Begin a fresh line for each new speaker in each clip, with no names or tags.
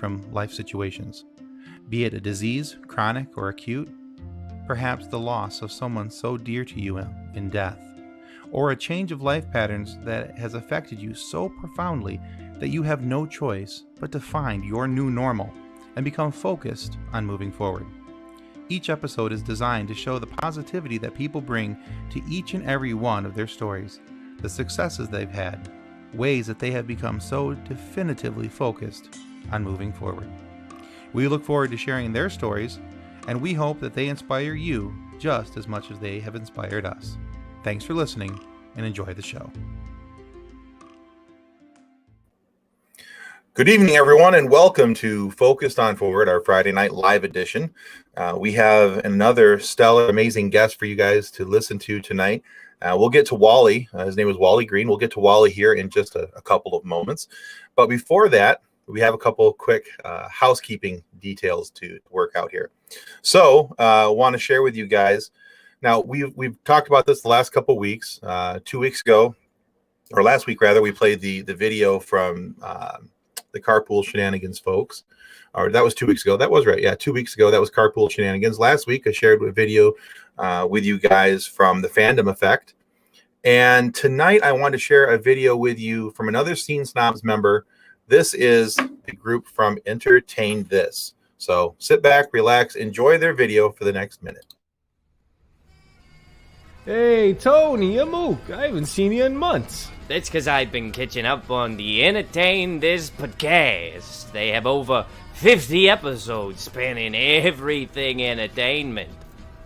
from life situations, be it a disease, chronic or acute, perhaps the loss of someone so dear to you in death, or a change of life patterns that has affected you so profoundly that you have no choice but to find your new normal and become focused on moving forward. Each episode is designed to show the positivity that people bring to each and every one of their stories, the successes they've had, ways that they have become so definitively focused on moving forward. We look forward to sharing their stories, and we hope that they inspire you just as much as they have inspired us. Thanks for listening, and enjoy the show.
Good evening, everyone, and welcome to Focused on Forward, our Friday night live edition. We have another stellar, amazing guest for you guys to listen to tonight. We'll get to Wally. His name is Wally Green. We'll get to Wally here in just a couple of moments. But before that, we have a couple of quick housekeeping details to work out here. So I want to share with you guys. Now, we've talked about this the last couple of weeks. 2 weeks ago, or last week rather, we played the video from the Carpool Shenanigans folks. Or that was 2 weeks ago. That was right. Yeah, 2 weeks ago, that was Carpool Shenanigans. Last week, I shared a video with you guys from the Fandom Effect. And tonight, I want to share a video with you from another Scene Snobs member. This is the group from Entertain This. So sit back, relax, enjoy their video for the next minute.
Hey, Tony, Amook, I haven't seen you in months.
That's because I've been catching up on the Entertain This podcast. They have over 50 episodes spanning everything entertainment.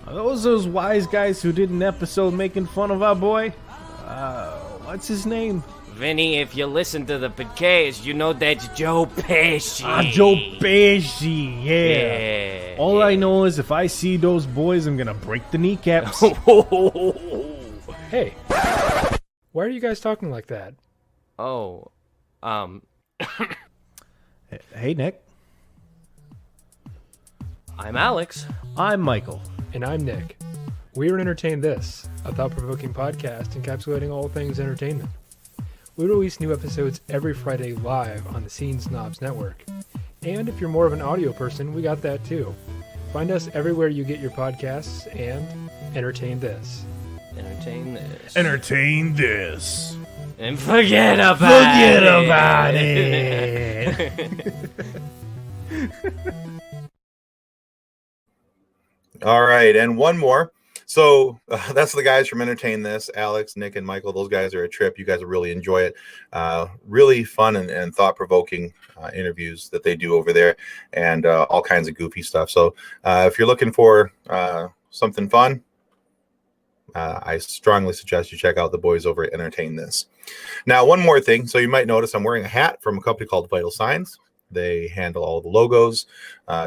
Are those wise guys who did an episode making fun of our boy? What's his name?
Vinny, if you listen to the podcast, you know that's Joe Pesci.
Joe Pesci, yeah. All I know is if I see those boys, I'm gonna break the kneecaps.
Hey, why are you guys talking like that?
Hey, Nick.
I'm Alex.
I'm Michael.
And I'm Nick. We're Entertain This, a thought-provoking podcast encapsulating all things entertainment. We release new episodes every Friday live on the Scene Snobs Network. And if you're more of an audio person, we got that too. Find us everywhere you get your podcasts and entertain this.
Entertain this.
Entertain this.
And forget about
it.
All right, and one more. So that's the guys from Entertain This, Alex, Nick, and Michael. Those guys are a trip. You guys will really enjoy it. Really fun and thought-provoking interviews that they do over there, and all kinds of goofy stuff. So if you're looking for something fun, I strongly suggest you check out the boys over at Entertain This. Now, one more thing. So you might notice I'm wearing a hat from a company called Vital Signs. They handle all the logos,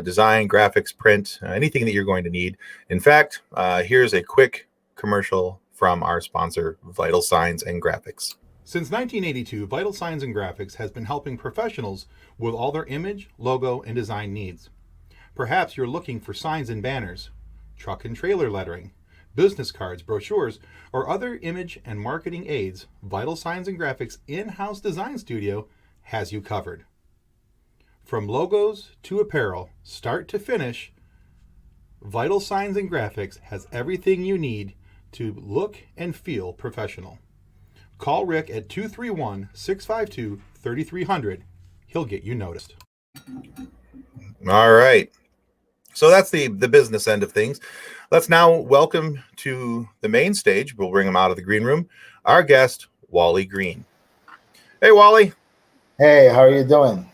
design, graphics, print, anything that you're going to need. In fact, here's a quick commercial from our sponsor, Vital Signs and Graphics.
Since 1982, Vital Signs and Graphics has been helping professionals with all their image, logo, and design needs. Perhaps you're looking for signs and banners, truck and trailer lettering, business cards, brochures, or other image and marketing aids. Vital Signs and Graphics in-house design studio has you covered. From logos to apparel, start to finish, Vital Signs and Graphics has everything you need to look and feel professional. Call Rick at 231-652-3300. He'll get you noticed.
All right. So that's the business end of things. Let's now welcome to the main stage. We'll bring him out of the green room. Our guest, Wally Green. Hey, Wally.
Hey, how are you doing?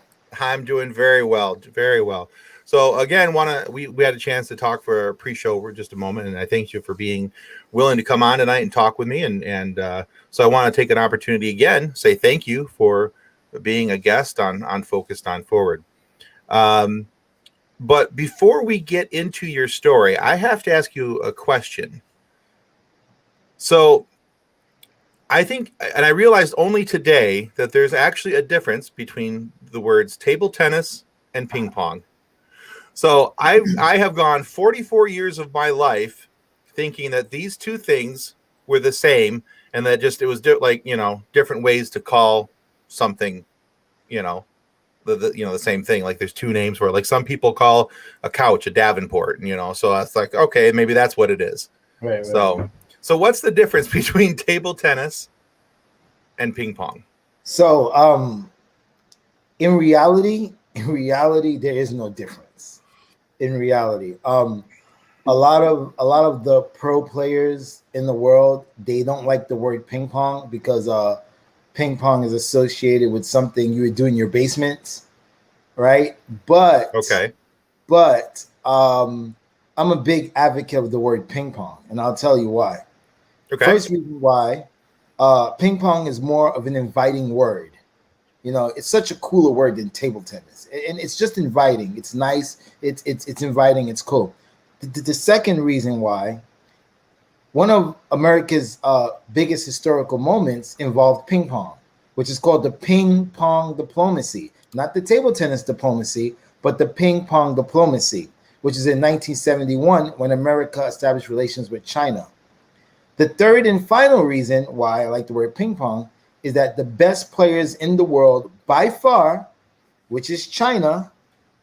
I'm doing very well, very well. So again, we had a chance to talk for a pre-show for just a moment, and I thank you for being willing to come on tonight and talk with me. And so I want to take an opportunity again, say thank you for being a guest on Focused on Forward. But before we get into your story, I have to ask you a question. So I think, and I realized only today that there's actually a difference between the words table tennis and ping pong. So I have gone 44 years of my life thinking that these two things were the same, and that just it was like, different ways to call something, the same thing. Like there's two names for it. Like some people call a couch a Davenport, so that's like, okay, maybe that's what it is.
Right.
So what's the difference between table tennis and ping pong?
So, in reality, there is no difference. In reality, a lot of the pro players in the world, they don't like the word ping pong because ping pong is associated with something you would do in your basement, right?
Okay.
But I'm a big advocate of the word ping pong, and I'll tell you why.
Okay.
First reason why, ping pong is more of an inviting word. It's such a cooler word than table tennis, and it's just inviting. It's nice. It's inviting. It's cool. The second reason why, one of America's biggest historical moments involved ping pong, which is called the ping pong diplomacy, not the table tennis diplomacy, but the ping pong diplomacy, which is in 1971 when America established relations with China. The third and final reason why I like the word ping pong is that the best players in the world by far, which is China,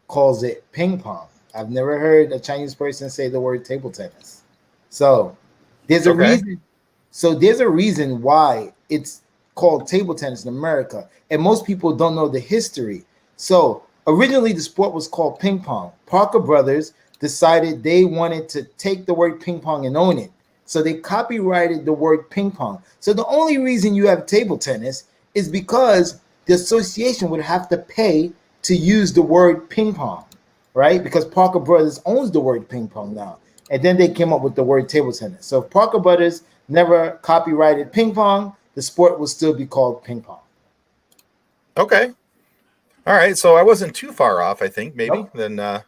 calls it ping pong. I've never heard a Chinese person say the word table tennis. So there's a reason. So there's a reason why it's called table tennis in America, and most people don't know the history. So originally the sport was called ping pong. Parker Brothers decided they wanted to take the word ping pong and own it. So they copyrighted the word ping pong. So the only reason you have table tennis is because the association would have to pay to use the word ping pong, right? Because Parker Brothers owns the word ping pong now. And then they came up with the word table tennis. So if Parker Brothers never copyrighted ping pong, the sport would still be called ping pong.
Okay. All right. So I wasn't too far off, I think, maybe.
Nope.
Then I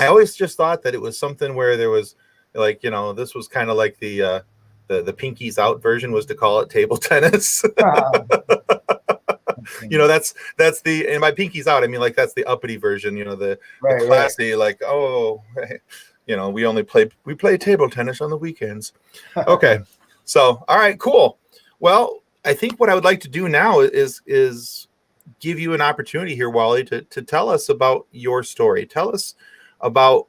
always just thought that it was something where there was like, this was kind of like the Pinkies Out version was to call it table tennis. That's the, and by Pinkies Out, I mean, like, that's the uppity version, the classy, like, oh, we play table tennis on the weekends. Okay. So, all right, cool. Well, I think what I would like to do now is give you an opportunity here, Wally, to tell us about your story. Tell us about,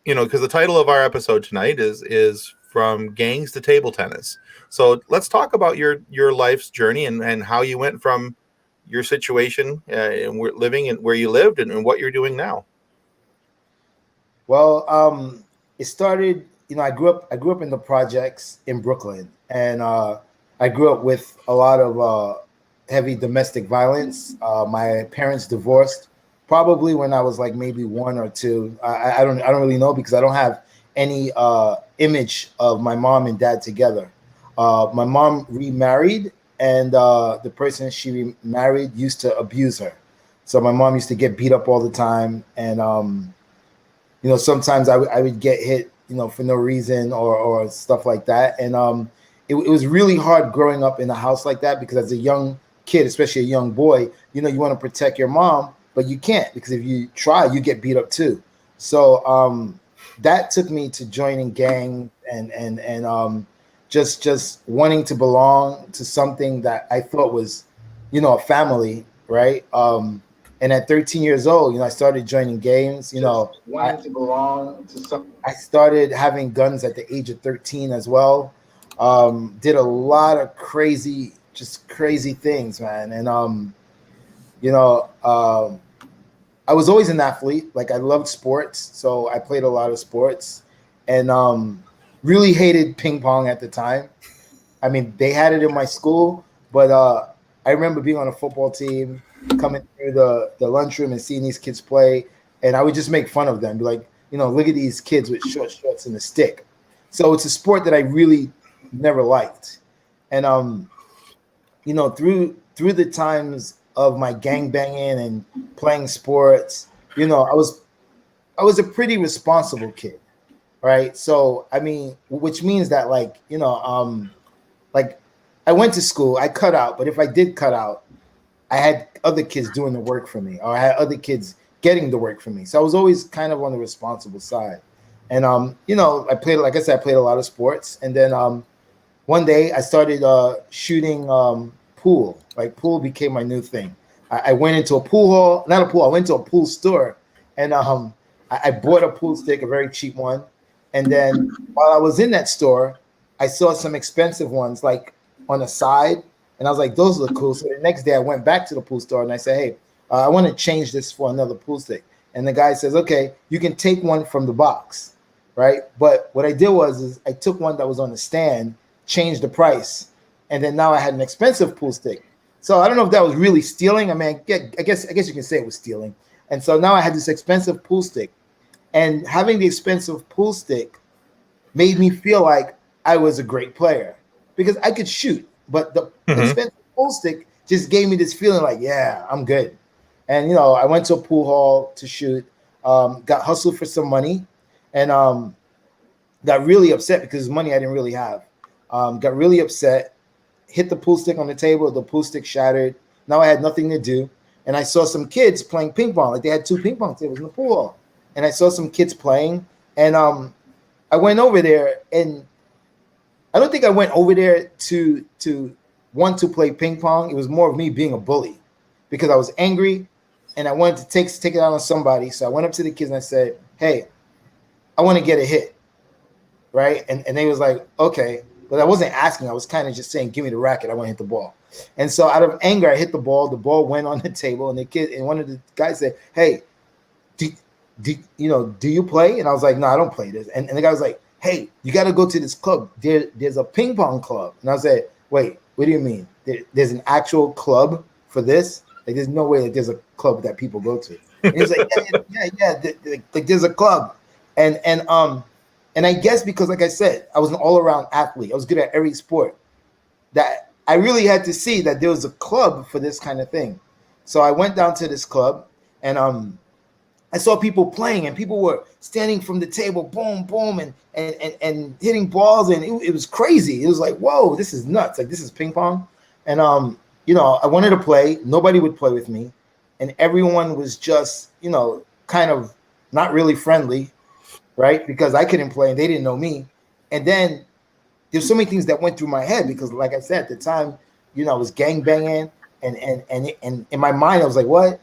because the title of our episode tonight is From Gangs to Table Tennis. So let's talk about your life's journey and how you went from your situation and living and where you lived and what you're doing now.
Well, it started, I grew up in the projects in Brooklyn, and I grew up with a lot of heavy domestic violence. My parents divorced probably when I was like maybe 1 or 2. I don't really know because I don't have any image of my mom and dad together. My mom remarried, and the person she remarried used to abuse her. So my mom used to get beat up all the time, and sometimes I would get hit, for no reason or stuff like that. And it was really hard growing up in a house like that because as a young kid, especially a young boy, you want to protect your mom, but you can't because if you try, you get beat up too. So that took me to joining gangs and just wanting to belong to something that I thought was, a family, right? And at 13 years old, I started joining gangs. Wanting to belong to something. I started having guns at the age of 13 as well. Did a lot of crazy things, man. And I was always an athlete. Like I loved sports, so I played a lot of sports, and really hated ping pong at the time. I mean, they had it in my school, but I remember being on a football team, coming through the lunchroom and seeing these kids play, and I would just make fun of them, be like, look at these kids with short shorts and a stick. So it's a sport that I really never liked, and through the times of my gang banging and playing sports, I was a pretty responsible kid, right? So I mean, which means that like I went to school, I cut out, but if I did cut out, I had other kids doing the work for me, or I had other kids getting the work for me. So I was always kind of on the responsible side. And I played, like I said, I played a lot of sports. And then one day I started shooting pool. Like pool became my new thing. I went into a pool hall, not a pool. I went to a pool store, and I bought a pool stick, a very cheap one. And then while I was in that store, I saw some expensive ones like on the side, and I was like, those look cool. So the next day, I went back to the pool store and I said, hey, I want to change this for another pool stick. And the guy says, okay, you can take one from the box, right? But what I did is I took one that was on the stand, changed the price, and then now I had an expensive pool stick. So I don't know if that was really stealing. I mean, I guess you can say it was stealing. And so now I had this expensive pool stick, and having the expensive pool stick made me feel like I was a great player because I could shoot, but the expensive pool stick just gave me this feeling like, yeah, I'm good. And, I went to a pool hall to shoot, got hustled for some money, and got really upset because money I didn't really have. Got really upset, hit the pool stick on the table. The pool stick shattered. Now I had nothing to do. And I saw some kids playing ping pong. Like they had 2 ping pong tables in the pool hall. And I saw some kids playing. And I went over there, and I don't think I went over there to want to play ping pong. It was more of me being a bully because I was angry and I wanted to take it out on somebody. So I went up to the kids and I said, hey, I want to get a hit. Right. And they was like, okay. But I wasn't asking. I was kind of just saying, give me the racket. I want to hit the ball. And so out of anger, I hit the ball. The ball went on the table, and one of the guys said, hey, do you play? And I was like, no, I don't play this. And the guy was like, hey, you got to go to this club. There's a ping pong club. And I said, wait, what do you mean? There's an actual club for this? Like, there's no way that there's a club that people go to. And he was like, yeah. Like, there's a club. And I guess because, like I said, I was an all-around athlete. I was good at every sport. That I really had to see that there was a club for this kind of thing. So I went down to this club, and I saw people playing, and people were standing from the table, boom, boom, and hitting balls, and it was crazy. It was like, whoa, this is nuts. Like, this is ping pong. And I wanted to play. Nobody would play with me, and everyone was just, kind of not really friendly. Right? Because I couldn't play and they didn't know me. And then there's so many things that went through my head because, like I said, at the time, I was gangbanging, and in my mind, I was like, what?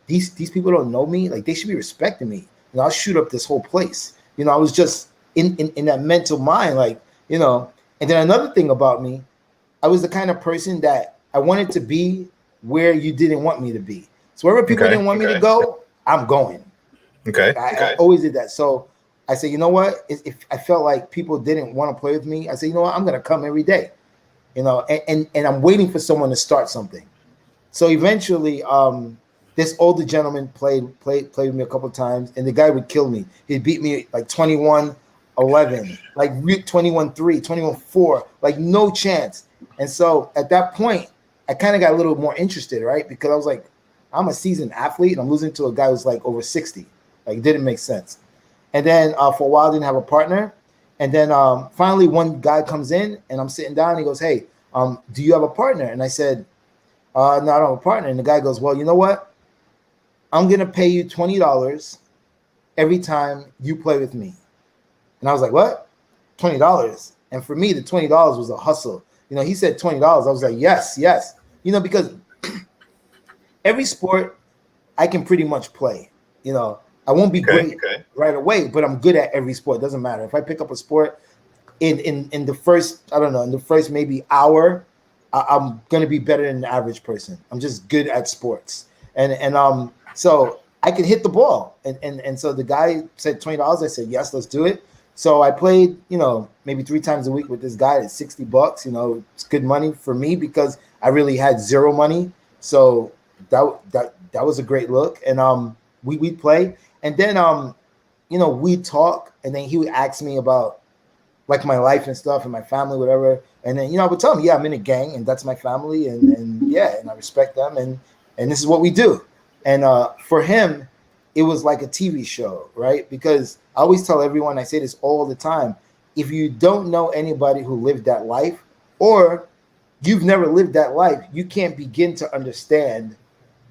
These people don't know me. Like, they should be respecting me. I'll shoot up this whole place. I was just in that mental mind, like, and then another thing about me, I was the kind of person that I wanted to be where you didn't want me to be. So wherever people didn't want me to go, I'm going. I always did that. So I said, you know what? If I felt like people didn't want to play with me, I said, you know what? I'm going to come every day, and I'm waiting for someone to start something. So eventually, this older gentleman played with me a couple of times, and the guy would kill me. He'd beat me like 21-11, like 21-3, 21-4, like no chance. And so at that point, I kind of got a little more interested, right? Because I was like, I'm a seasoned athlete, and I'm losing to a guy who's like over 60. Like, it didn't make sense. And then for a while, I didn't have a partner. And then finally, one guy comes in, and I'm sitting down. And he goes, hey, do you have a partner? And I said, no, I don't have a partner. And the guy goes, well, you know what? I'm going to pay you $20 every time you play with me. And I was like, what? $20? And for me, the $20 was a hustle. He said $20. I was like, yes. Because every sport I can pretty much play. I won't be great right away, but I'm good at every sport. It doesn't matter. If I pick up a sport in the first maybe hour, I'm gonna be better than the average person. I'm just good at sports. And so I can hit the ball. And so the guy said $20. I said, yes, let's do it. So I played, maybe 3 times a week with this guy at $60. It's good money for me because I really had zero money. So that was a great look. And we'd play. And then, we'd talk, and then he would ask me about like my life and stuff and my family, whatever. And then, I would tell him, yeah, I'm in a gang, and that's my family. And I respect them. And this is what we do. And for him, it was like a TV show, right? Because I always tell everyone, I say this all the time, if you don't know anybody who lived that life, or you've never lived that life, you can't begin to understand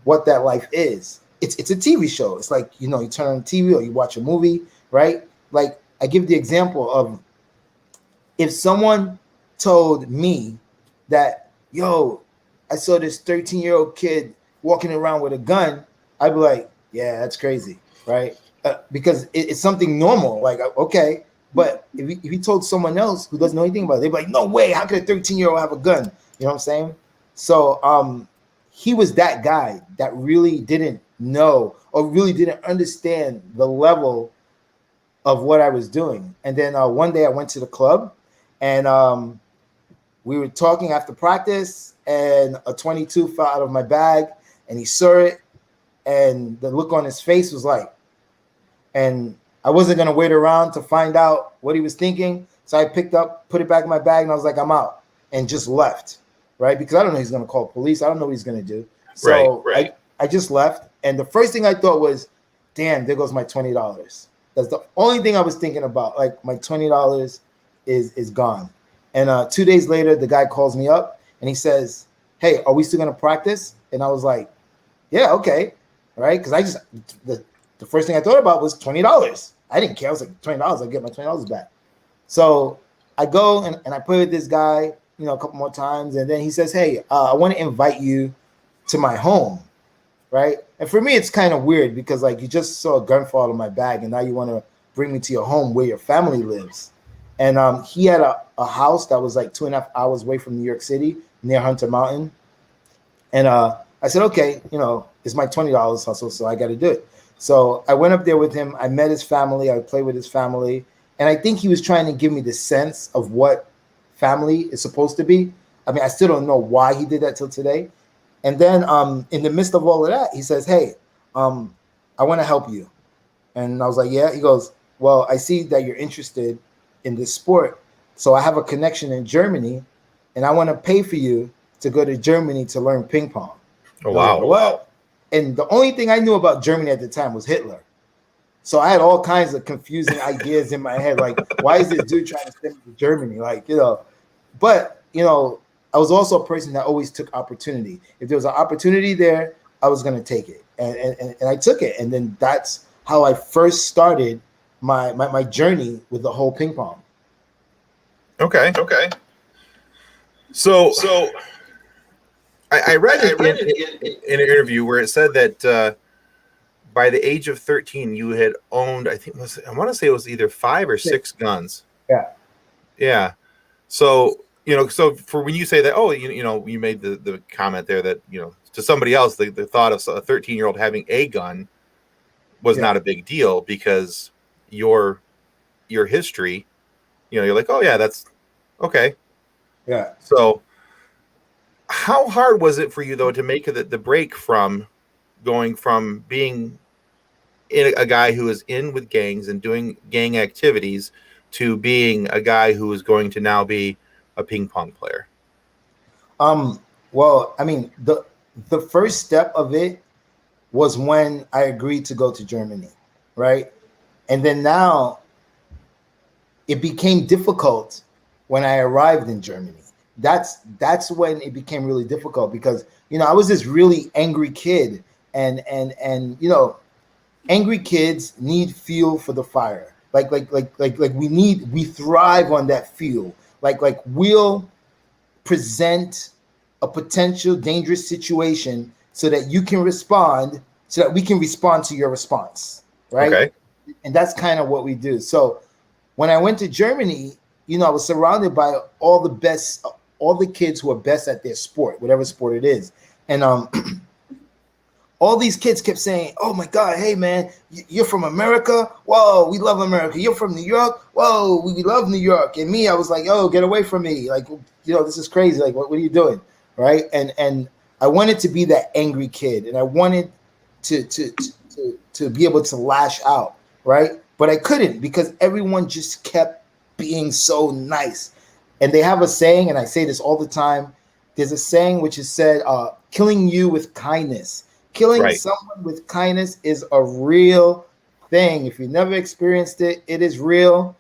what that life is. It's a TV show. It's like, you turn on TV or you watch a movie, right? Like, I give the example of if someone told me that, yo, I saw this 13-year-old kid walking around with a gun, I'd be like, yeah, that's crazy, right? Because it's something normal. Like, okay, but if he told someone else who doesn't know anything about it, they'd be like, no way, how could a 13-year-old have a gun? You know what I'm saying? So he was that guy that really didn't know or really didn't understand the level of what I was doing. And then one day I went to the club, and we were talking after practice, and a 22 fell out of my bag, and he saw it, and the look on his face was like, and I wasn't going to wait around to find out what he was thinking. So I picked up, put it back in my bag, and I was like, I'm out, and just left, right? Because I don't know he's going to call police. I don't know what he's going to do. So
Right.
I just left. And the first thing I thought was, damn, there goes my $20. That's the only thing I was thinking about. Like, my $20 is gone. And 2 days later, the guy calls me up, and he says, hey, are we still going to practice? And I was like, yeah, okay. Right? Because I just, the first thing I thought about was $20. I didn't care. I was like, $20, I'll get my $20 back. So I go and I play with this guy, you know, a couple more times. And then he says, hey, I want to invite you to my home. Right? And for me, it's kind of weird because, like, you just saw a gun fall in my bag, and now you want to bring me to your home where your family lives. And he had a house that was like 2.5 hours away from New York City, near Hunter Mountain. And I said, okay, you know, it's my $20 hustle, so I got to do it. So I went up there with him. I met his family. I played with his family. And I think he was trying to give me the sense of what family is supposed to be. I mean, I still don't know why he did that till today. And then in the midst of all of that, he says, hey, I want to help you. And I was like, yeah. He goes, well, I see that you're interested in this sport. So I have a connection in Germany, and I want to pay for you to go to Germany to learn ping pong.
Oh, wow.
Well, and the only thing I knew about Germany at the time was Hitler. So I had all kinds of confusing ideas in my head. Like, why is this dude trying to send me to Germany? Like, you know, but, you know, I was also a person that always took opportunity. If there was an opportunity there, I was going to take it. And I took it. And then that's how I first started my journey with the whole ping pong.
Okay. So I read it in an interview where it said that by the age of 13, you had owned, I want to say it was either 5 or 6 guns. Yeah. So, you know, so for when you say that, oh, you know, you made the comment there that, you know, to somebody else, the thought of a 13-year-old having a gun was not a big deal because your history, you know, you're like, oh yeah, that's okay.
Yeah.
So how hard was it for you though to make the break from going from being a guy who is in with gangs and doing gang activities to being a guy who is going to now be a ping pong player?
Well, I mean, the first step of it was when I agreed to go to Germany, right? And then now it became difficult when I arrived in Germany. That's when it became really difficult because, you know, I was this really angry kid, and you know, angry kids need fuel for the fire. Like we thrive on that fuel. Like we'll present a potential dangerous situation so that you can respond, so that we can respond to your response, right?
Okay.
And that's kind of what we do. So when I went to Germany, you know, I was surrounded by all the kids who are best at their sport, whatever sport it is. And all these kids kept saying, oh my God, hey man, you're from America? Whoa, we love America. You're from New York? Whoa, we love New York. And me, I was like, oh, get away from me. Like, you know, this is crazy. Like, what are you doing? Right. And I wanted to be that angry kid, and I wanted to be able to lash out. Right. But I couldn't because everyone just kept being so nice. And they have a saying, and I say this all the time. There's a saying which is said, killing you with kindness. Killing someone with kindness is a real thing. If you never experienced it, it is real.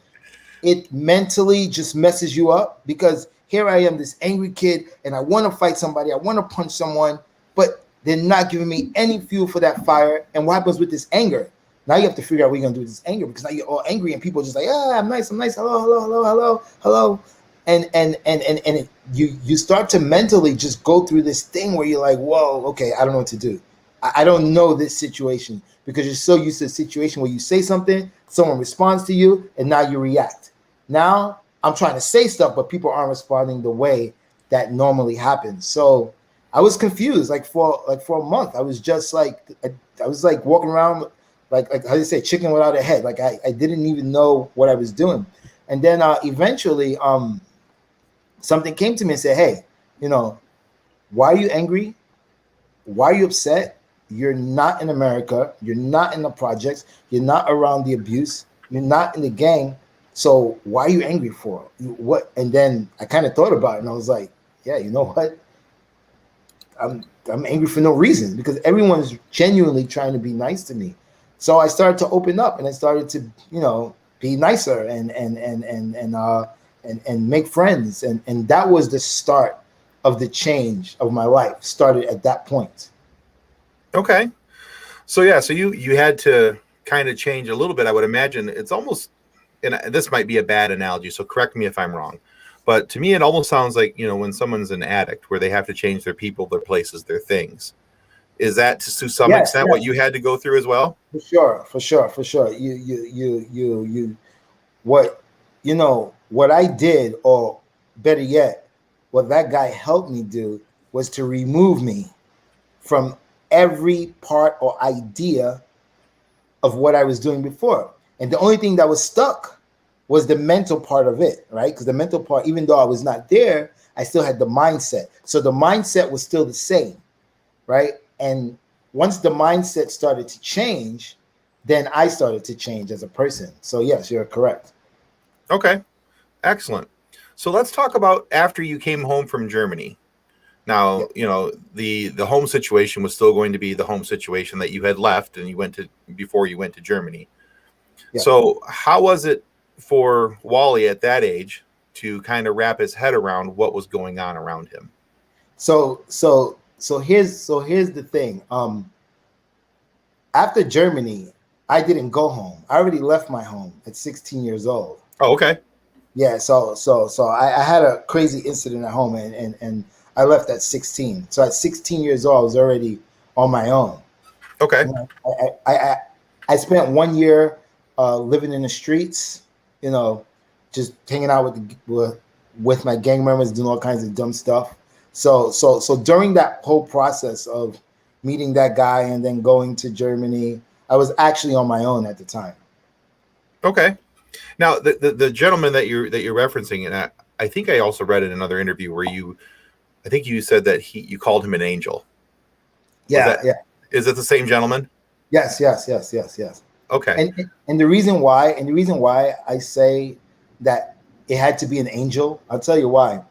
It mentally just messes you up because here I am, this angry kid, and I want to fight somebody. I want to punch someone, but they're not giving me any fuel for that fire. And what happens with this anger? Now you have to figure out what you're going to do with this anger because now you're all angry and people are just like, I'm nice. Hello. You start to mentally just go through this thing where you're like, whoa, okay, I don't know what to do. I don't know this situation, because you're so used to a situation where you say something, someone responds to you, and now you react. Now I'm trying to say stuff, but people aren't responding the way that normally happens. So I was confused. For a month, I was just like, I was like walking around like how do you say, chicken without a head. Like I didn't even know what I was doing. And then eventually something came to me and said, hey, why are you angry? Why are you upset? You're not in America. You're not in the projects. You're not around the abuse. You're not in the gang. So why are you angry for? What? And then I kind of thought about it, and I was like, yeah, you know what? I'm angry for no reason, because everyone's genuinely trying to be nice to me. So I started to open up, and I started to, be nicer and make friends. And that was the start of the change of my life. Started at that point.
Okay. So yeah, so you had to kind of change a little bit. I would imagine it's almost, and this might be a bad analogy, so correct me if I'm wrong, but to me it almost sounds like, when someone's an addict, where they have to change their people, their places, their things. Is that to some extent what you had to go through as well?
For sure. What I did, or better yet, what that guy helped me do, was to remove me from every part or idea of what I was doing before. And the only thing that was stuck was the mental part of it, right? Because the mental part, even though I was not there, I still had the mindset. So the mindset was still the same, right? And once the mindset started to change, then I started to change as a person. So yes, you're correct.
Okay, excellent. So let's talk about after you came home from Germany. Now, the home situation was still going to be the home situation that you had left and you went to before you went to Germany. Yeah. So how was it for Wally at that age to kind of wrap his head around what was going on around him?
So here's the thing. After Germany, I didn't go home. I already left my home at 16 years old.
Oh, okay.
Yeah, so I had a crazy incident at home, and I left at 16. So at 16 years old, I was already on my own.
Okay.
I spent 1 year living in the streets, just hanging out with my gang members, doing all kinds of dumb stuff. So during that whole process of meeting that guy and then going to Germany, I was actually on my own at the time.
Okay. Now the gentleman that you're referencing, and I think I also read in another interview where I think you said that you called him an angel.
Yeah.
Is it the same gentleman?
Yes.
Okay.
And the reason why I say that it had to be an angel, I'll tell you why.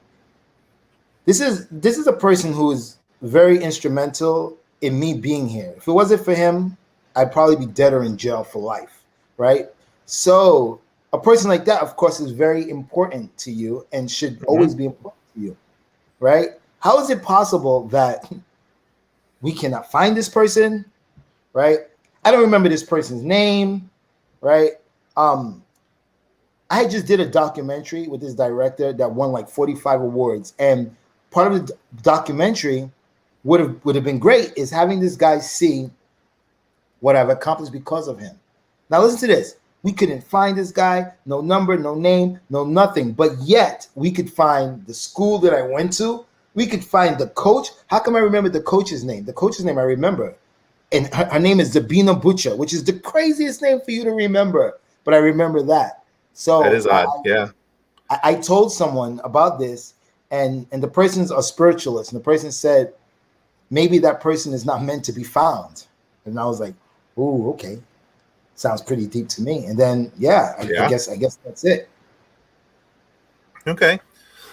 This is a person who is very instrumental in me being here. If it wasn't for him, I'd probably be dead or in jail for life, right? So a person like that, of course, is very important to you and should always be important to you, right? How is it possible that we cannot find this person, right? I don't remember this person's name, right? I just did a documentary with this director that won like 45 awards, and part of the documentary would have been great is having this guy see what I've accomplished because of him. Now listen to this. We couldn't find this guy, no number, no name, no nothing, but yet we could find the school that I went to. We could find the coach. How come I remember the coach's name? The coach's name I remember. And her name is Zabina Butcher, which is the craziest name for you to remember, but I remember that. So
that is odd. Yeah.
I told someone about this, and the person's a spiritualist, and the person said, maybe that person is not meant to be found. And I was like, ooh, okay. Sounds pretty deep to me. And then, I guess that's it.
Okay.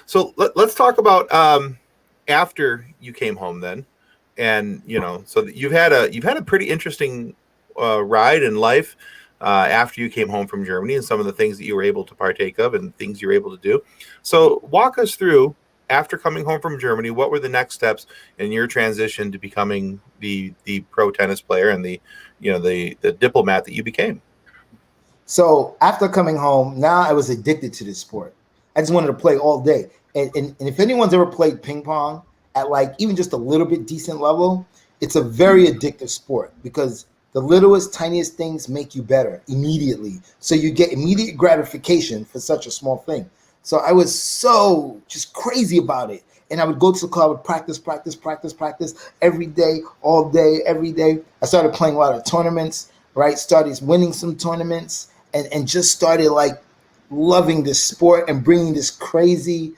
So let's talk about after you came home then. And, so you've had a pretty interesting ride in life after you came home from Germany, and some of the things that you were able to partake of and things you were able to do. So walk us through, after coming home from Germany, what were the next steps in your transition to becoming the pro tennis player and the diplomat that you became?
So after coming home, now I was addicted to this sport. I just wanted to play all day. And if anyone's ever played ping pong at like even just a little bit decent level, it's a very addictive sport because the littlest, tiniest things make you better immediately. So you get immediate gratification for such a small thing. So I was so just crazy about it. And I would go to the club, I would practice every day, all day, every day. I started playing a lot of tournaments, right? Started winning some tournaments and just started like loving this sport and bringing this crazy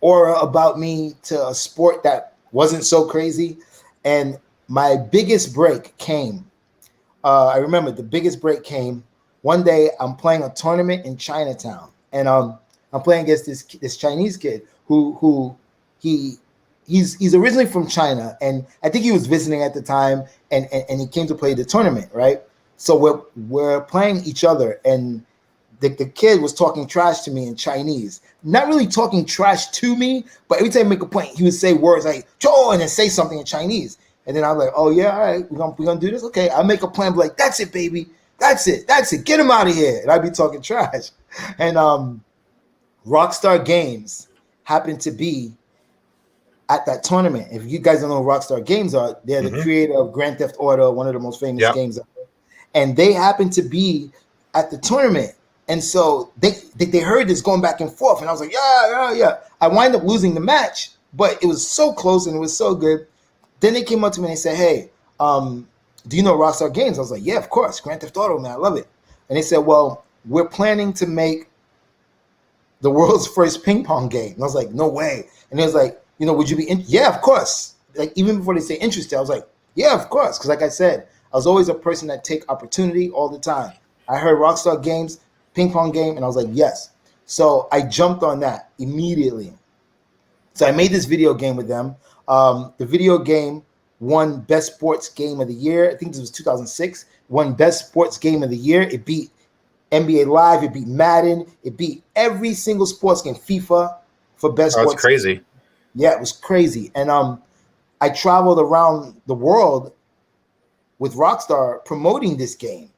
aura about me to a sport that wasn't so crazy. And my biggest break came. I remember the biggest break came one day. I'm playing a tournament in Chinatown, and I'm playing against this Chinese kid who he's originally from China, and I think he was visiting at the time, and he came to play the tournament, right? So we're playing each other, and the kid was talking trash to me in Chinese. Not really talking trash to me, but every time I make a point, he would say words like "Joe" and then say something in Chinese. And then I'm like, oh yeah, all right, we're gonna do this. Okay, I make a plan, be like, that's it, baby. That's it. Get him out of here. And I'd be talking trash. And Rockstar Games happened to be at that tournament. If you guys don't know what Rockstar Games are, they're the creator of Grand Theft Auto, one of the most famous games ever. And they happened to be at the tournament. And so they heard this going back and forth. And I was like, yeah. I wind up losing the match, but it was so close and it was so good. Then they came up to me and they said, hey, do you know Rockstar Games? I was like, yeah, of course. Grand Theft Auto, man. I love it. And they said, well, we're planning to make the world's first ping pong game. And I was like, no way. And it was like, would you be yeah, of course. Like, even before they say interested, I was like, yeah, of course. Because like I said, I was always a person that take opportunity all the time. I heard Rockstar Games, ping pong game, and I was like, yes. So I jumped on that immediately. So I made this video game with them. The video game won Best Sports Game of the Year. I think this was 2006. Won Best Sports Game of the Year. It beat NBA Live. It beat Madden. It beat every single sports game. FIFA for Best Sports.
That's crazy.
Game. Yeah, it was crazy. And I traveled around the world with Rockstar promoting this game.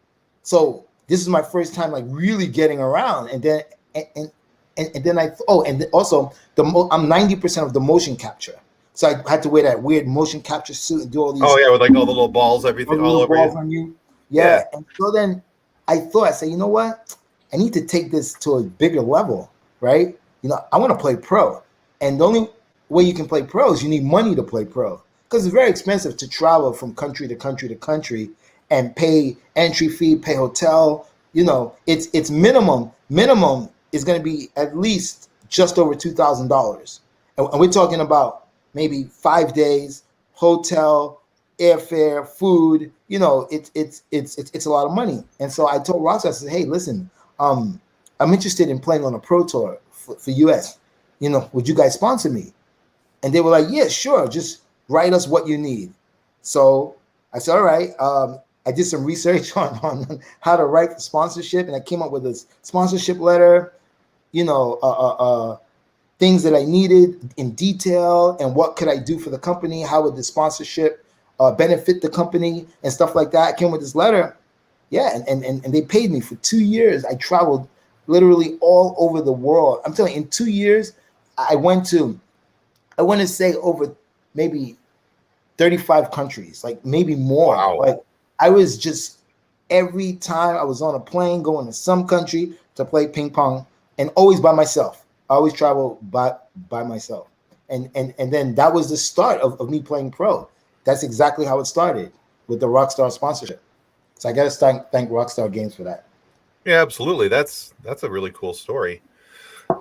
So this is my first time like really getting around. And then and then and also I'm 90% of the motion capture. So I had to wear that weird motion capture suit and do all these.
Oh yeah, with like all the little balls, everything all over
balls on you. Yeah. And so then I said, you know what? I need to take this to a bigger level, right? I want to play pro. And the only way you can play pro is you need money to play pro. Because it's very expensive to travel from country to country to country and pay entry fee, pay hotel. It's minimum is going to be at least just over $2,000. And we're talking about maybe 5 days, hotel, airfare, food. It's a lot of money. And so I told Rockstar, I said, hey, listen, I'm interested in playing on a pro tour for US. Would you guys sponsor me? And they were like, yeah, sure. Just write us what you need. So I said, all right. I did some research on how to write for sponsorship, and I came up with this sponsorship letter, things that I needed in detail, and what could I do for the company? How would the sponsorship benefit the company and stuff like that? I came with this letter. Yeah, and they paid me for 2 years. I traveled literally all over the world. I'm telling you, in 2 years, I want to say over maybe 35 countries, like maybe more.
Wow.
Like I was just every time I was on a plane going to some country to play ping pong, and always by myself. I always travel by myself. And then that was the start of me playing pro. That's exactly how it started with the Rockstar sponsorship. So I got to thank Rockstar Games for that. Yeah,
absolutely. That's a really cool story.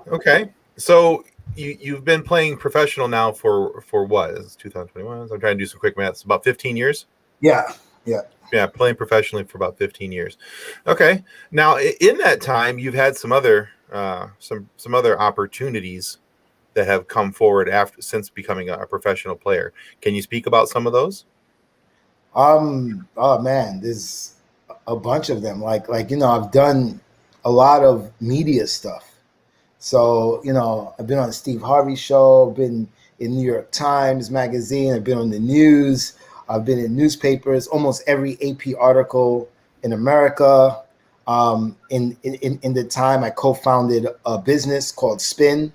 Okay. So you've been playing professional now for what? It's 2021. I'm trying to do some quick math. It's about 15 years.
Yeah.
Playing professionally for about 15 years. Okay. Now in that time, you've had some other opportunities that have come forward since becoming a professional player. Can you speak about some of those?
Oh man, there's a bunch of them. Like I've done a lot of media stuff. So I've been on the Steve Harvey show. I've been in New York Times Magazine. I've been on the news. I've been in newspapers. Almost every AP article in America. In the time, I co-founded a business called Spin,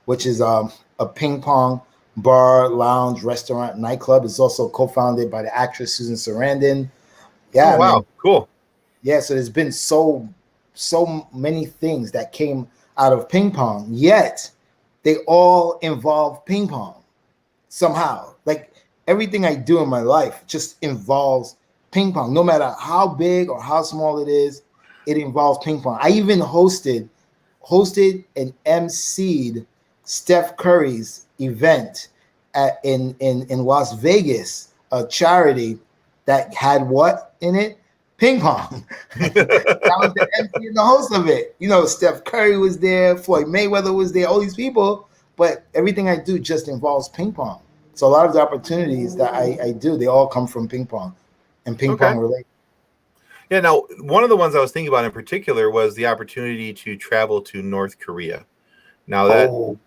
which is a ping pong bar, lounge, restaurant, nightclub. It's also co-founded by the actress Susan Sarandon.
Oh
Yeah, man.
wow, cool.
Yeah, so there's been so many things that came out of ping pong, yet they all involve ping pong somehow. Like everything I do in my life just involves ping pong. No matter how big or how small it is, it involves ping pong. I even hosted and emceed Steph Curry's event in Las Vegas, a charity that had what in it? Ping pong. I was the MC and the host of it. You know, Steph Curry was there, Floyd Mayweather was there, all these people, but everything I do just involves ping pong. So a lot of the opportunities that I do, they all come from ping pong and ping
Okay.
pong related.
Yeah, now one of the ones I was thinking about in particular was the opportunity to travel to North Korea. Now that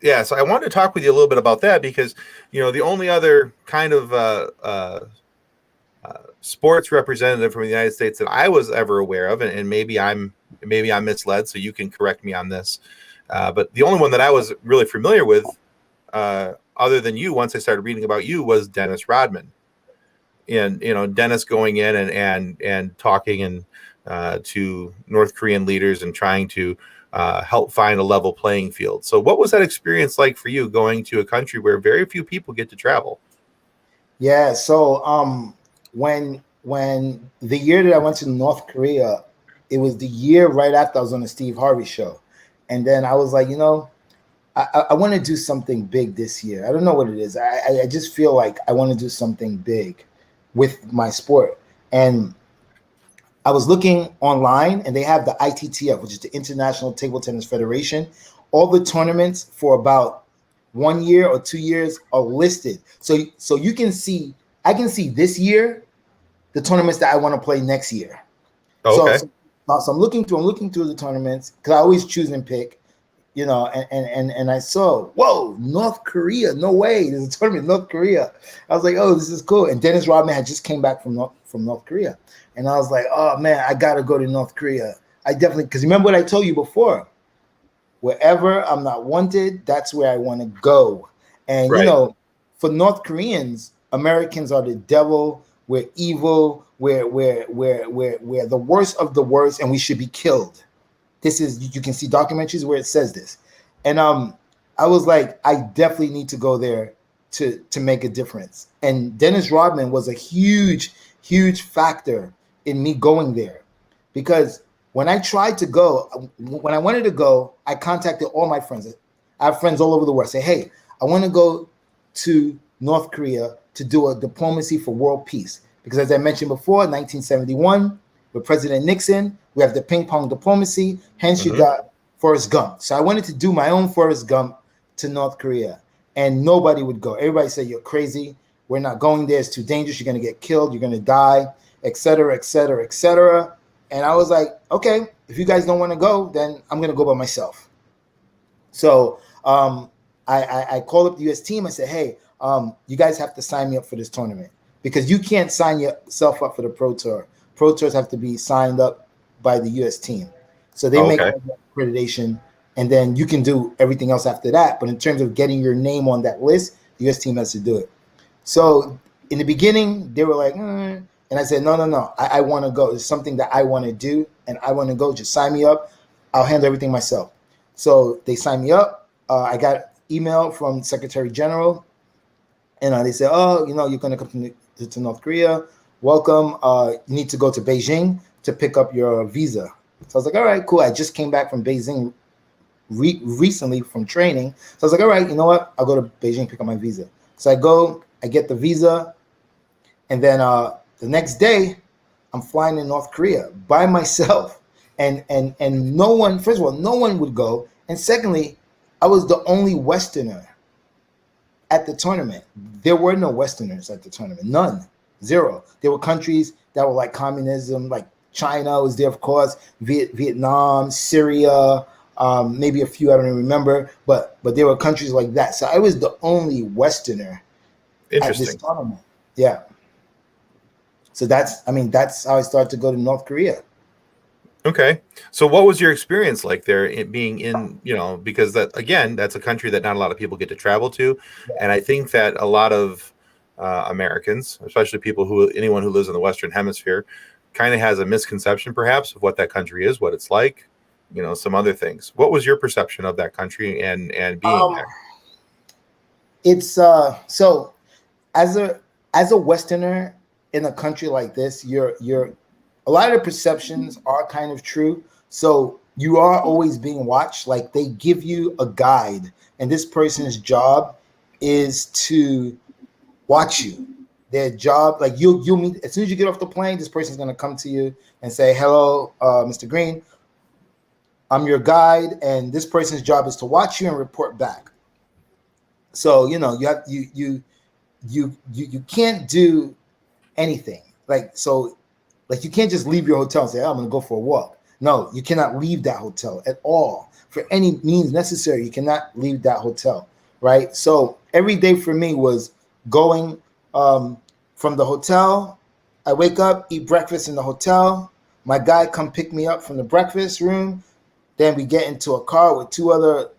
yeah, so I wanted to talk with you a little bit about that because, you know, the only other kind of sports representative from the United States that I was ever aware of, and maybe I'm misled, so you can correct me on this. But the only one that I was really familiar with, other than you, once I started reading about you, was Dennis Rodman. And you know, Dennis going in and talking to North Korean leaders and trying to help find a level playing field. So, what was that experience like for you going to a country where very few people get to travel?
Yeah, so when the year that I went to North Korea, it was the year right after I was on the Steve Harvey show, and then I was like, you know, I want to do something big this year. I don't know what it is. I just feel like I want to do something big with my sport. And I was looking online, and they have the ITTF, which is the International Table Tennis Federation. All the tournaments for about 1 year or 2 years are listed. So you can see, I can see this year the tournaments that I want to play next year.
Oh, okay.
So I'm looking through the tournaments because I always choose and pick. You know, and I saw, whoa, North Korea, no way, there's a tournament in North Korea. I was like, oh, this is cool. And Dennis Rodman had just came back from North Korea, and I was like, oh man, I gotta go to North Korea. I definitely, because remember what I told you before, wherever I'm not wanted, that's where I want to go. And
Right.
you know, for North Koreans, Americans are the devil. We're evil. We're the worst of the worst, and we should be killed. This is, you can see documentaries where it says this. And I was like, I definitely need to go there to make a difference. And Dennis Rodman was a huge factor in me going there, because when I tried to go, when I wanted to go, I contacted all my friends. I have friends all over the world. Say, hey, I want to go to North Korea to do a diplomacy for world peace. Because as I mentioned before, 1971, with President Nixon, we have the ping pong diplomacy. Hence, you got Forrest Gump. So I wanted to do my own Forrest Gump to North Korea, and nobody would go. Everybody said, you're crazy. We're not going there. It's too dangerous. You're going to get killed. You're going to die, et cetera, et cetera, et cetera. And I was like, okay, if you guys don't want to go, then I'm going to go by myself. So I called up the U.S. team. I said, hey, you guys have to sign me up for this tournament, because you can't sign yourself up for the Pro Tour. Pro Tours have to be signed up by the U.S. team. So they make accreditation, and then you can do everything else after that. But in terms of getting your name on that list, the U.S. team has to do it. So in the beginning, they were like, and I said, no, I want to go. It's something that I want to do, and I want to go. Just sign me up. I'll handle everything myself. So they signed me up. I got email from Secretary General, and they said, oh, you know, you're going to come to North Korea. Welcome. You need to go to Beijing to pick up your visa. So I was like, all right, cool. I just came back from Beijing recently from training. So I was like, all right, you know what? I'll go to Beijing, pick up my visa. So I go, I get the visa. And then the next day, I'm flying to North Korea by myself. And no one, first of all, no one would go. And secondly, I was the only Westerner at the tournament. There were no Westerners at the tournament. None. Zero. There were countries that were like communism, like China was there, of course, Vietnam, Syria, maybe a few I don't even remember, but there were countries like that. So I was the only Westerner at this tournament. Yeah. So that's how I started to go to North Korea.
Okay. So what was your experience like there being in, because that, again, that's a country that not a lot of people get to travel to. And I think that a lot of Americans, especially anyone who lives in the Western Hemisphere, kind of has a misconception perhaps of what that country is, what it's like, some other things. What was your perception of that country and being
Um,
there?
it's so as a Westerner in a country like this, you're a lot of the perceptions are kind of true. So you are always being watched. Like they give you a guide, and this person's job is to watch you. Their job, like you'll meet as soon as you get off the plane, this person's gonna come to you and say, "Hello, Mr. Green. I'm your guide, and this person's job is to watch you and report back." So you have you can't do anything like you can't just leave your hotel and say, "Oh, I'm going to go for a walk." No, you cannot leave that hotel at all for any means necessary. You cannot leave that hotel, right? So every day for me was going from the hotel. I wake up, eat breakfast in the hotel. My guy come pick me up from the breakfast room. Then we get into a car with two other,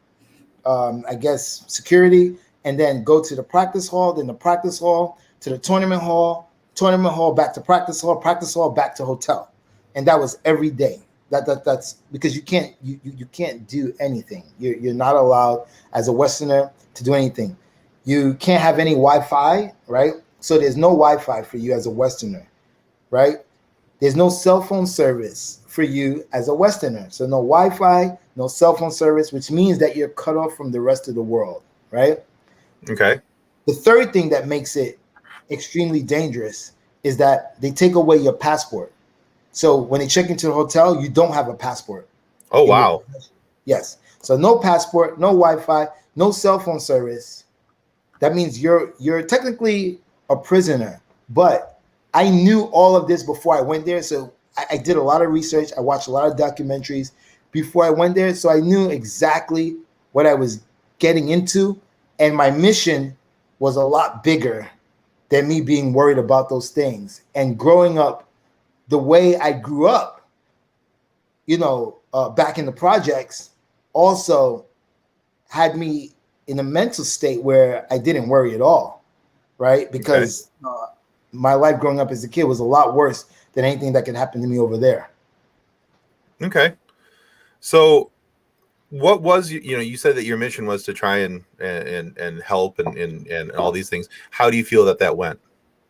I guess, security, and then go to the practice hall. Then the practice hall to the tournament hall, back to practice hall, back to hotel, and that was every day. That's because you can't do anything. You're not allowed as a Westerner to do anything. You can't have any Wi-Fi, right? So there's no Wi-Fi for you as a Westerner, right? There's no cell phone service for you as a Westerner. So no Wi-Fi, no cell phone service, which means that you're cut off from the rest of the world, right?
Okay.
The third thing that makes it extremely dangerous is that they take away your passport. So when they check into the hotel, you don't have a passport.
Oh, wow.
Yes. So no passport, no Wi-Fi, no cell phone service. That means you're technically a prisoner. But I knew all of this before I went there. So I did a lot of research. I watched a lot of documentaries before I went there. So I knew exactly what I was getting into. And my mission was a lot bigger than me being worried about those things. And growing up the way I grew up, back in the projects, also had me in a mental state where I didn't worry at all, right? Because my life growing up as a kid was a lot worse than anything that could happen to me over there.
Okay. So what was, you said that your mission was to try and help and all these things. How do you feel that went?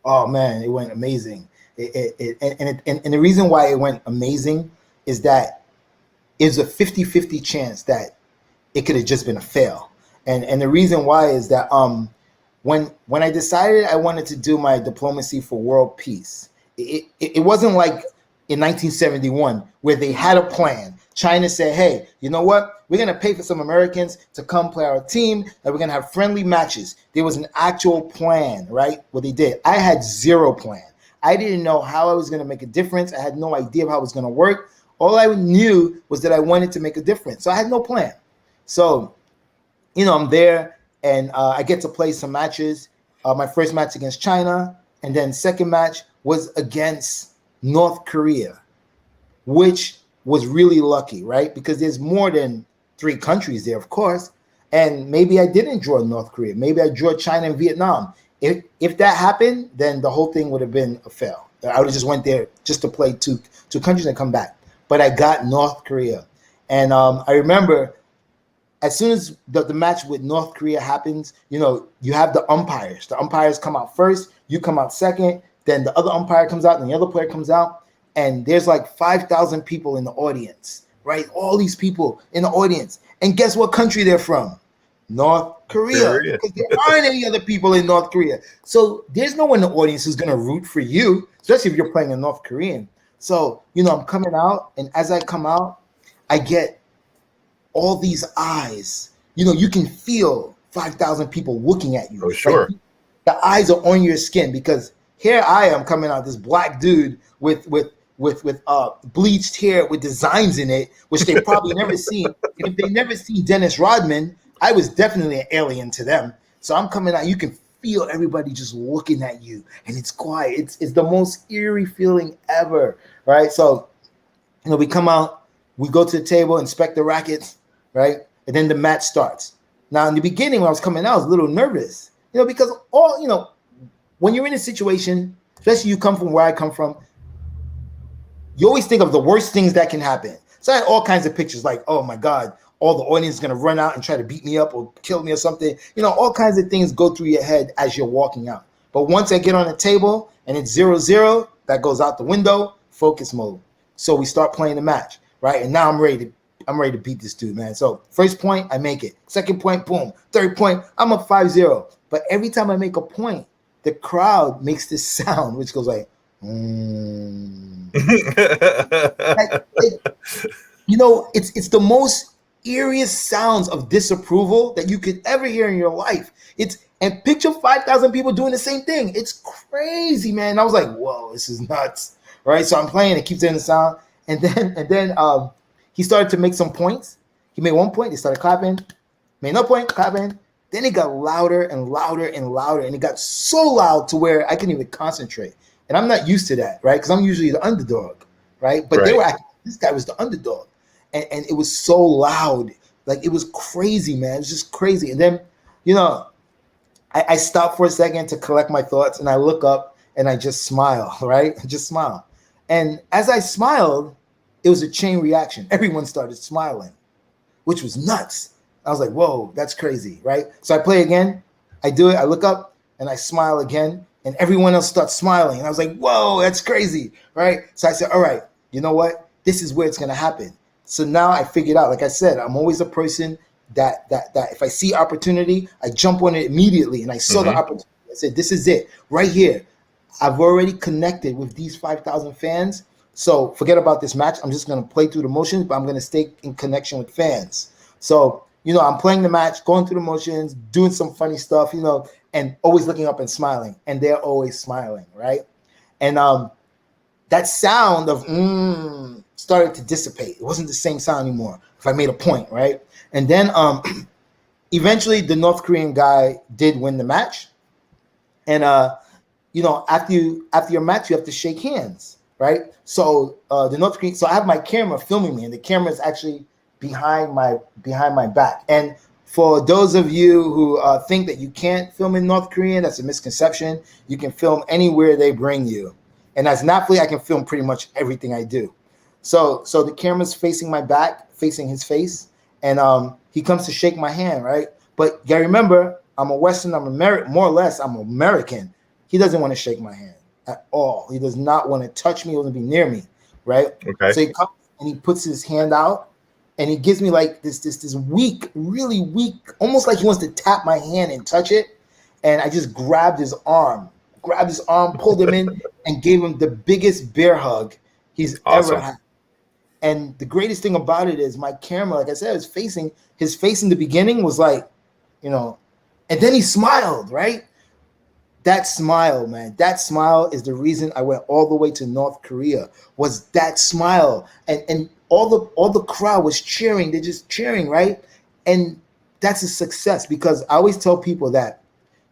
Oh man, it went amazing. And the reason why it went amazing is that it's a 50-50 chance that it could have just been a fail. And the reason why is that when I decided I wanted to do my diplomacy for world peace, it wasn't like in 1971 where they had a plan. China said, "Hey, you know what? We're going to pay for some Americans to come play our team, and we're going to have friendly matches." There was an actual plan, right? What they did. I had zero plan. I didn't know how I was going to make a difference. I had no idea how it was going to work. All I knew was that I wanted to make a difference. So I had no plan. So, I'm there, and I get to play some matches. My first match against China, and then second match was against North Korea, which was really lucky, right? Because there's more than 3 countries there, of course. And maybe I didn't draw North Korea. Maybe I drew China and Vietnam. If that happened, then the whole thing would have been a fail. I would have just went there just to play two countries and come back. But I got North Korea. And I remember as soon as the match with North Korea happens, you have the umpires. The umpires come out first, you come out second, then the other umpire comes out, and the other player comes out. And there's like 5,000 people in the audience, right? All these people in the audience. And guess what country they're from? North Korea. Because there aren't any other people in North Korea. So there's no one in the audience who's going to root for you, especially if you're playing a North Korean. So, I'm coming out. And as I come out, I get all these eyes. You can feel 5,000 people looking at you.
Oh, sure.
Like, the eyes are on your skin because here I am coming out, this black dude with bleached hair with designs in it, which they've probably never seen. And if they never seen Dennis Rodman, I was definitely an alien to them. So I'm coming out, you can feel everybody just looking at you, and it's quiet. It's the most eerie feeling ever, right? So, we come out, we go to the table, inspect the rackets, right? And then the match starts. Now, in the beginning, when I was coming out, I was a little nervous, because when you're in a situation, especially you come from where I come from, you always think of the worst things that can happen. So I had all kinds of pictures like, oh my God, all the audience is going to run out and try to beat me up or kill me or something. All kinds of things go through your head as you're walking out. But once I get on the table and it's 0-0, that goes out the window, focus mode. So we start playing the match, right? And now I'm ready to beat this dude, man. So first point, I make it. Second point, boom. Third point, I'm up 5-0. But every time I make a point, the crowd makes this sound, which goes like, it's the most eeriest sounds of disapproval that you could ever hear in your life. And picture 5,000 people doing the same thing. It's crazy, man. And I was like, whoa, this is nuts. Right? So I'm playing, it keeps doing the sound. And then he started to make some points. He made 1 point, they started clapping. Made no point, clapping. Then it got louder and louder and louder. And it got so loud to where I couldn't even concentrate. And I'm not used to that, right? Because I'm usually the underdog, right? But they were acting, this guy was the underdog. And it was so loud. Like, it was crazy, man. It was just crazy. And then, I stopped for a second to collect my thoughts, and I look up and I just smile, right? I just smile. And as I smiled, it was a chain reaction. Everyone started smiling, which was nuts. I was like, whoa, that's crazy, right? So I play again. I do it. I look up and I smile again, and everyone else starts smiling. And I was like, whoa, that's crazy, right? So I said, all right, you know what? This is where it's going to happen. So now I figured out, like I said, I'm always a person that if I see opportunity, I jump on it immediately. And I saw the opportunity. I said, this is it right here. I've already connected with these 5,000 fans. So forget about this match. I'm just going to play through the motions, but I'm going to stay in connection with fans. So, I'm playing the match, going through the motions, doing some funny stuff, and always looking up and smiling. And they're always smiling, right? And that sound of started to dissipate. It wasn't the same sound anymore if I made a point, right? And then eventually the North Korean guy did win the match. And, after your match, you have to shake hands, right? So the North Korean, so I have my camera filming me, and the camera is actually behind my back. And for those of you who think that you can't film in North Korean, that's a misconception. You can film anywhere they bring you. And as an athlete, I can film pretty much everything I do. So the camera's facing my back, facing his face, and he comes to shake my hand, right? But you gotta remember, I'm a Western, I'm American, more or less, I'm American. He doesn't want to shake my hand at all. He does not want to touch me, he doesn't be near me, right? Okay. So he comes and he puts his hand out, and he gives me like this weak, really weak, almost like he wants to tap my hand and touch it. And I just grabbed his arm, pulled him in, and gave him the biggest bear hug he's ever had. And the greatest thing about it is my camera, like I said, his face in the beginning was like, and then he smiled, right? That smile, man, that smile is the reason I went all the way to North Korea, was that smile. And all the crowd was cheering. They're just cheering, right? And that's a success, because I always tell people that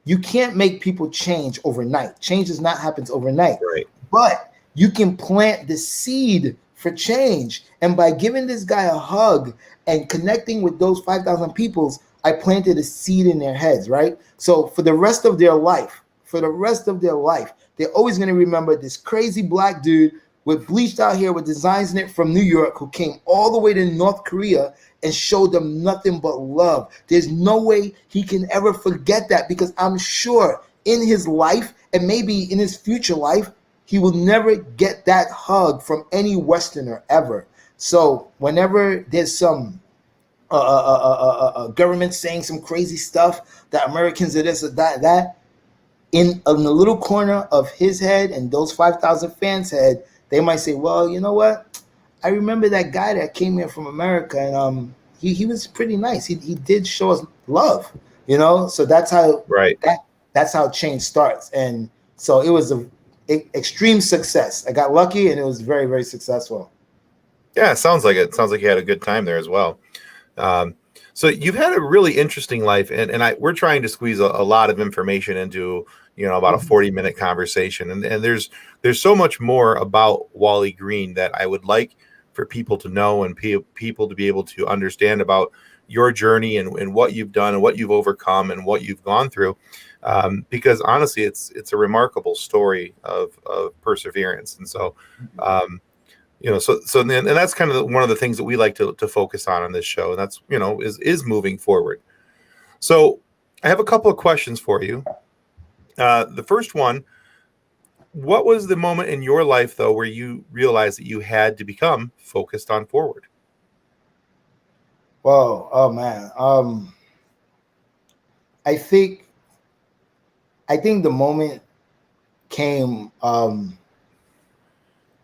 you can't make people change overnight. Change does not happen overnight. Right. But you can plant the seed for change. And by giving this guy a hug and connecting with those 5,000 people, I planted a seed in their heads, right? So for the rest of their life, they're always going to remember this crazy black dude with bleached out hair with designs in it from New York, who came all the way to North Korea and showed them nothing but love. There's no way he can ever forget that, because I'm sure in his life, and maybe in his future life, he will never get that hug from any Westerner ever. So whenever there's some government saying some crazy stuff that Americans are this or that, in a little corner of his head and those 5,000 fans' head, they might say, well, you know what? I remember that guy that came here from America, and he was pretty nice. He did show us love, So that's how that's how change starts. And so it was a extreme success. I got lucky, and it was very, very successful.
Yeah, it sounds like it. Sounds like you had a good time there as well. So you've had a really interesting life, and we're trying to squeeze a lot of information into about a 40-minute conversation, and there's so much more about Wally Green that I would like for people to know and people to be able to understand about your journey and what you've done and what you've overcome and what you've gone through. Because honestly, it's a remarkable story of perseverance. And so, and that's kind of one of the things that we like to focus on this show. And that's, is moving forward. So I have a couple of questions for you. The first one, what was the moment in your life, though, where you realized that you had to become focused on forward?
Whoa, oh man. I think the moment came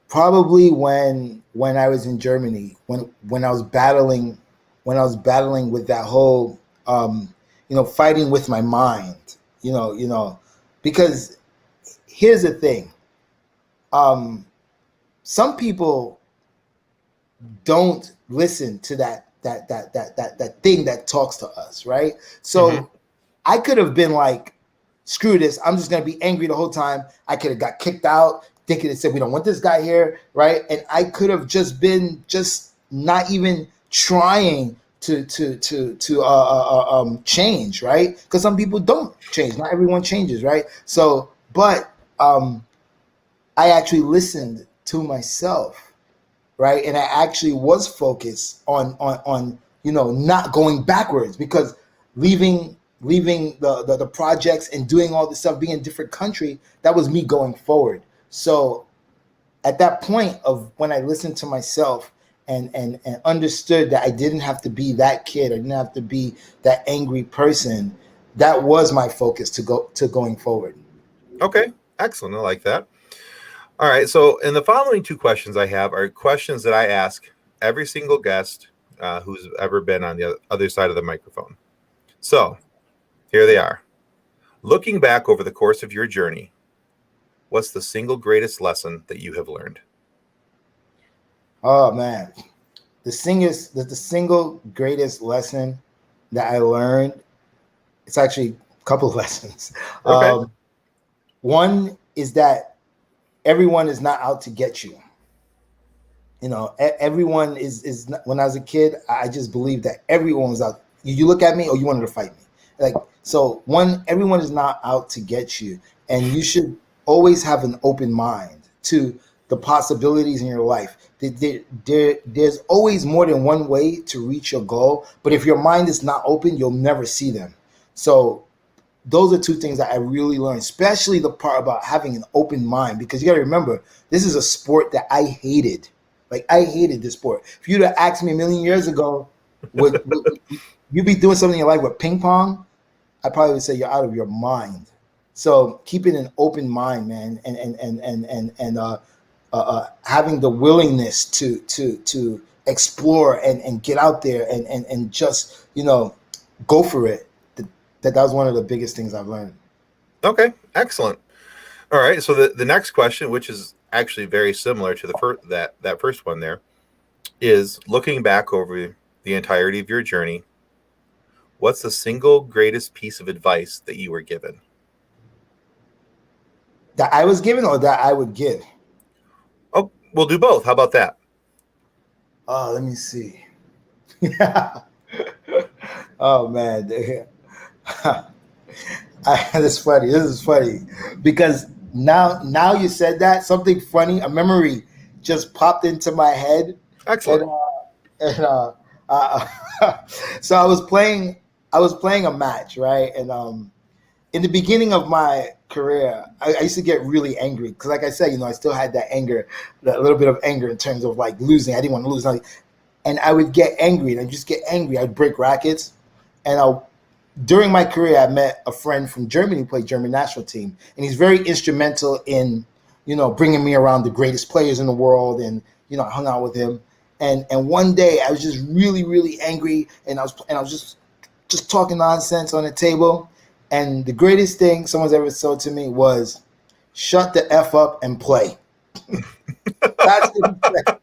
probably when I was in Germany, when I was battling with that whole fighting with my mind, because here's the thing. Some people don't listen to that thing that talks to us, right? So I could have been like, screw this, I'm just gonna be angry the whole time. I could have got kicked out, thinking it said we don't want this guy here, right? And I could have just been not even trying to change, right? Because some people don't change. Not everyone changes, right? So, but I actually listened to myself, right? And I actually was focused on not going backwards, because leaving the projects and doing all this stuff, being in a different country, that was me going forward. So at that point of when I listened to myself and understood that I didn't have to be that kid, I didn't have to be that angry person, that was my focus to going forward.
Okay, excellent. I like that. All right, so in the following two questions I have are questions that I ask every single guest who's ever been on the other side of the microphone. So here they are. Looking back over the course of your journey, what's the single greatest lesson that you have learned?
Oh man, the single greatest lesson that I learned, it's actually a couple of lessons.
Okay.
One is that everyone is not out to get you. Everyone is not, when I was a kid, I just believed that everyone was out. You look at me, or you wanted to fight me. Like, so one, everyone is not out to get you, and you should always have an open mind to the possibilities in your life. There's always more than one way to reach your goal, but if your mind is not open, you'll never see them. So those are two things that I really learned, especially the part about having an open mind, because you got to remember, this is a sport that I hated. Like, I hated this sport. If you'd have asked me a million years ago, would you be doing something in your life with ping pong? I probably would say you're out of your mind. So keeping an open mind, man, and having the willingness to explore and get out there and just go for it. That was one of the biggest things I've learned.
Okay, excellent. All right, so the next question, which is actually very similar to that first one there, is looking back over the entirety of your journey, what's the single greatest piece of advice that you were given?
That I was given, or that I would give?
Oh, we'll do both. How about that?
Oh, let me see. Oh man. This is funny because now you said that, something funny, a memory just popped into my head.
Excellent.
So I was playing a match, right? And in the beginning of my career, I used to get really angry because, like I said, I still had that anger, that little bit of anger in terms of like losing. I didn't want to lose, and I would get angry, and I'd just get angry. I'd break rackets, and during my career, I met a friend from Germany who played German national team, and he's very instrumental in, bringing me around the greatest players in the world, and I hung out with him. And one day I was just really, really angry, and I was just talking nonsense on the table. And the greatest thing someone's ever said to me was, "Shut the F up and play." That's what he said.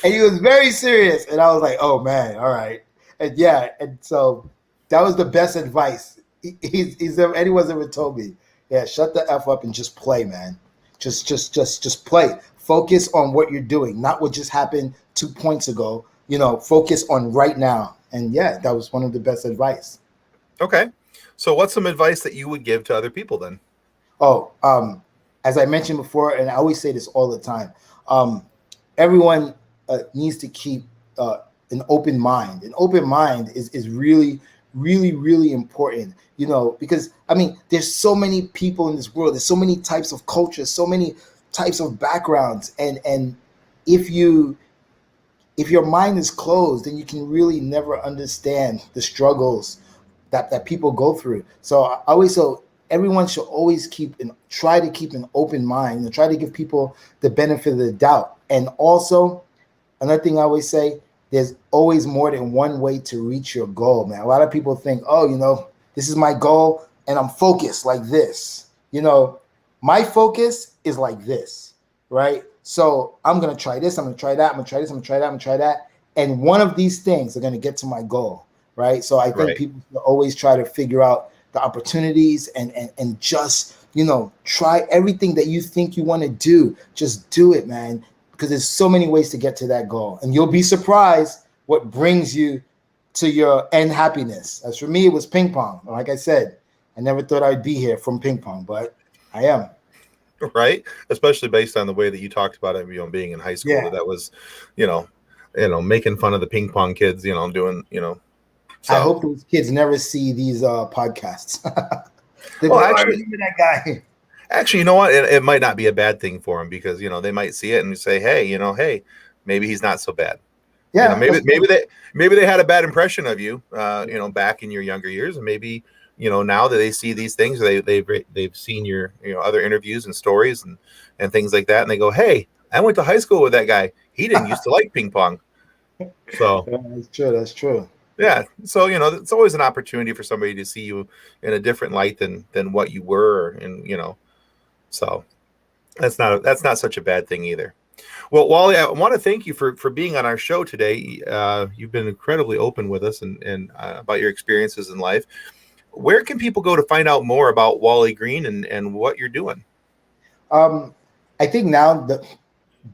And he was very serious, and I was like, "Oh man, all right." And so that was the best advice anyone's ever told me. Yeah, shut the F up and just play, man. Just play. focus on what you're doing, not what just happened 2 points ago. Focus on right now. And yeah, that was one of the best advice.
Okay. So what's some advice that you would give to other people then?
Oh, as I mentioned before, and I always say this all the time, everyone needs to keep an open mind. An open mind is really, really, really important, because there's so many people in this world. There's so many types of cultures, so many types of backgrounds. And if your mind is closed, then you can really never understand the struggles that people go through. So everyone should always try to keep an open mind and try to give people the benefit of the doubt. And also, another thing I always say, there's always more than one way to reach your goal, man. A lot of people think, this is my goal and I'm focused like this. My focus is like this, right? So I'm going to try this, I'm going to try that, I'm going to try this, I'm going to try that, I'm going to try that. And one of these things are going to get to my goal, right? So I think people should always try to figure out the opportunities and just, try everything that you think you want to do. Just do it, man, because there's so many ways to get to that goal. And you'll be surprised what brings you to your end happiness. As for me, it was ping pong. Like I said, I never thought I'd be here from ping pong, but I am.
Right, especially based on the way that you talked about it, being in high school. That was, making fun of the ping pong kids, doing, So.
I hope those kids never see these podcasts.
Actually,
that guy.
Actually, you know what? It might not be a bad thing for them because they might see it and say, hey, maybe he's not so bad.
Yeah,
maybe they had a bad impression of you, back in your younger years, and maybe. Now that they see these things, they've seen your other interviews and stories and things like that, and they go, "Hey, I went to high school with that guy. He didn't used to like ping pong." So
that's true.
Yeah, so it's always an opportunity for somebody to see you in a different light than what you were, and so that's not such a bad thing either. Well, Wally, I want to thank you for being on our show today. You've been incredibly open with us and about your experiences in life. Where can people go to find out more about Wally Green and what you're doing?
I think now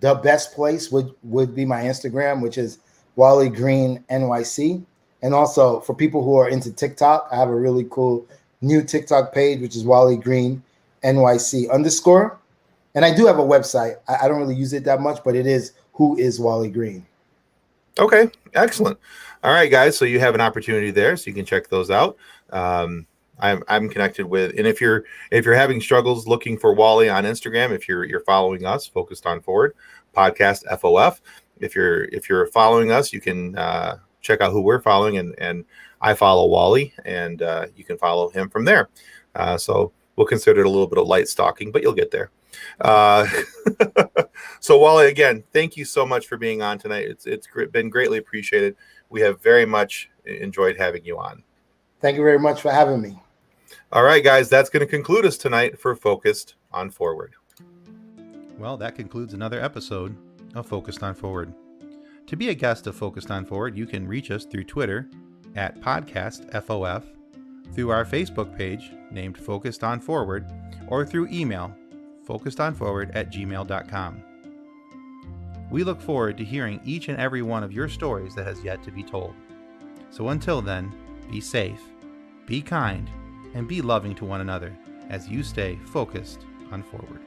the best place would be my Instagram, which is Wally Green NYC. And also for people who are into TikTok, I have a really cool new TikTok page, which is Wally Green NYC _. And I do have a website. I don't really use it that much, but it is Who is Wally Green.
Okay, excellent. All right, guys. So you have an opportunity there, so you can check those out. I'm connected with, and if you're having struggles looking for Wally on Instagram, if you're following us, Focused on Forward Podcast FOF. If you're following us, you can check out who we're following, and I follow Wally, and you can follow him from there. So we'll consider it a little bit of light stalking, but you'll get there. So Wally, again, thank you so much for being on tonight. It's been greatly appreciated. We have very much enjoyed having you on.
Thank you very much for having me.
All right, guys, that's going to conclude us tonight for Focused on Forward.
Well, that concludes another episode of Focused on Forward. To be a guest of Focused on Forward, you can reach us through Twitter at PodcastFOF, through our Facebook page named Focused on Forward, or through email focusedonforward@gmail.com. We look forward to hearing each and every one of your stories that has yet to be told. So until then, be safe, be kind, and be loving to one another as you stay focused on forward.